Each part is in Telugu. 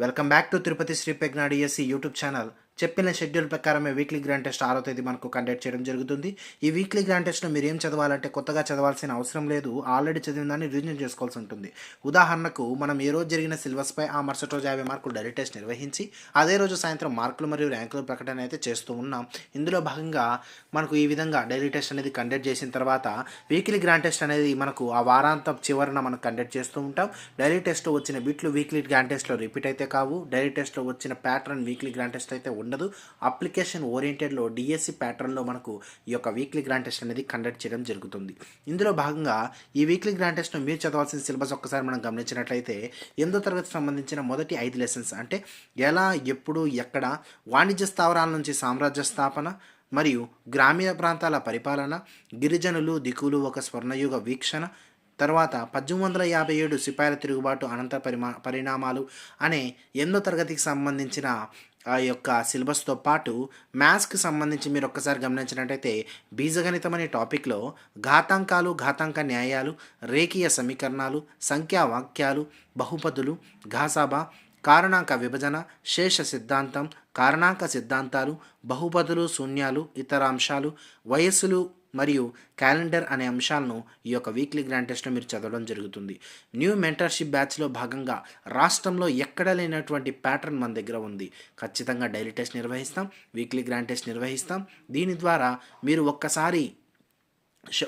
Welcome back to Tirupati Sri Pragna DSC YouTube channel. చెప్పిన షెడ్యూల్ ప్రకారమే వీక్లీ గ్రాండ్ టెస్ట్ 6వ తేదీ మనకు కండక్ట్ చేయడం జరుగుతుంది. ఈ వీక్లీ గ్రాండ్ టెస్ట్లో మీరు ఏం చదవాలంటే కొత్తగా చదవాల్సిన అవసరం లేదు. ఆల్రెడీ చదివిన దాన్ని రివిజన్ చేసుకోవాల్సి ఉంటుంది. ఉదాహరణకు మనం ఏ రోజు జరిగిన సిలబస్పై ఆ మరుసటి రోజు 50 మార్కులు డైలీ టెస్ట్ నిర్వహించి అదే రోజు సాయంత్రం మార్కులు మరియు ర్యాంకుల ప్రకటన అయితే చేస్తూ ఉన్నాం. ఇందులో భాగంగా మనకు ఈ విధంగా డైలీ టెస్ట్ అనేది కండక్ట్ చేసిన తర్వాత వీక్లీ గ్రాండ్ టెస్ట్ అనేది మనకు ఆ వారాంతం చివరన మనం కండక్ట్ చేస్తూ ఉంటాం. డైలీ టెస్ట్లో వచ్చిన బిట్లు వీక్లీ గ్రాండ్ టెస్ట్లో రిపీట్ అయితే కావు. డైలీ టెస్ట్లో వచ్చిన ప్యాటర్న్ వీక్లీ గ్రాండ్ టెస్ట్ అయితే ఉండదు. అప్లికేషన్ ఓరియంటెడ్లో డిఎస్సి ప్యాటర్న్లో మనకు ఈ యొక్క వీక్లీ గ్రాండ్ టెస్ట్ అనేది కండక్ట్ చేయడం జరుగుతుంది. ఇందులో భాగంగా ఈ వీక్లీ గ్రాండ్ టెస్ట్ను మీరు చదవాల్సిన సిలబస్ ఒక్కసారి మనం గమనించినట్లయితే 8వ తరగతి సంబంధించిన మొదటి 5 లెసన్స్ అంటే ఎలా, ఎప్పుడు, ఎక్కడ, వాణిజ్య స్థావరాల నుంచి సామ్రాజ్య స్థాపన మరియు గ్రామీణ ప్రాంతాల పరిపాలన, గిరిజనులు దిక్కులు ఒక స్వర్ణయుగ వీక్షణ, తర్వాత 1857 సిపాయిల తిరుగుబాటు అనంతర పరిణామాలు అనే 8వ తరగతికి సంబంధించిన ఆ యొక్క సిలబస్తో పాటు మ్యాథ్స్కి సంబంధించి మీరు ఒక్కసారి గమనించినట్టయితే బీజగణితం అనే టాపిక్లో ఘాతాంకాలు, ఘాతాంక న్యాయాలు, రేఖీయ సమీకరణాలు, సంఖ్యా వాక్యాలు, బహుపదులు, ఘాసాబా, కారణాంక విభజన, శేష సిద్ధాంతం, కారణాంక సిద్ధాంతాలు, బహుపదులు, శూన్యాలు, ఇతర అంశాలు, వయస్సులు మరియు క్యాలెండర్ అనే అంశాలను ఈ యొక్క వీక్లీ గ్రాండ్ టెస్ట్లో మీరు చదవడం జరుగుతుంది. న్యూ మెంటర్షిప్ బ్యాచ్లో భాగంగా రాష్ట్రంలో ఎక్కడ లేనటువంటి ప్యాటర్న్ మన దగ్గర ఉంది. ఖచ్చితంగా డైలీ టెస్ట్ నిర్వహిస్తాం, వీక్లీ గ్రాండ్ టెస్ట్ నిర్వహిస్తాం. దీని ద్వారా మీరు ఒక్కసారి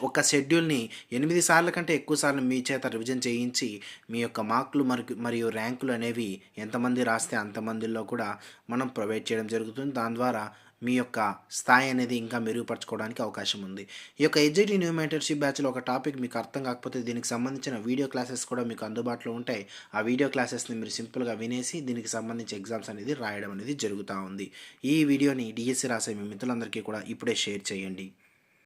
ఒక షెడ్యూల్ని 8 సార్ల కంటే ఎక్కువ సార్లు మీ చేత రివిజన్ చేయించి మీ యొక్క మార్కులు మరియు ర్యాంకులు అనేవి ఎంతమంది రాస్తే అంతమందిలో కూడా మనం ప్రొవైడ్ చేయడం జరుగుతుంది. దాని ద్వారా మీ యొక్క స్థాయి అనేది ఇంకా మెరుగుపరచుకోవడానికి అవకాశం ఉంది. ఈ యొక్క ఎడ్జిటి న్యూ మెంటర్షిప్ బ్యాచ్లో ఒక టాపిక్ మీకు అర్థం కాకపోతే దీనికి సంబంధించిన వీడియో క్లాసెస్ కూడా మీకు అందుబాటులో ఉంటాయి. ఆ వీడియో క్లాసెస్ని మీరు సింపుల్గా వినేసి దీనికి సంబంధించి ఎగ్జామ్స్ అనేది రాయడం అనేది జరుగుతూ ఉంది. ఈ వీడియోని డిఎస్సి రాసే మీ మిత్రులందరికీ కూడా ఇప్పుడే షేర్ చేయండి.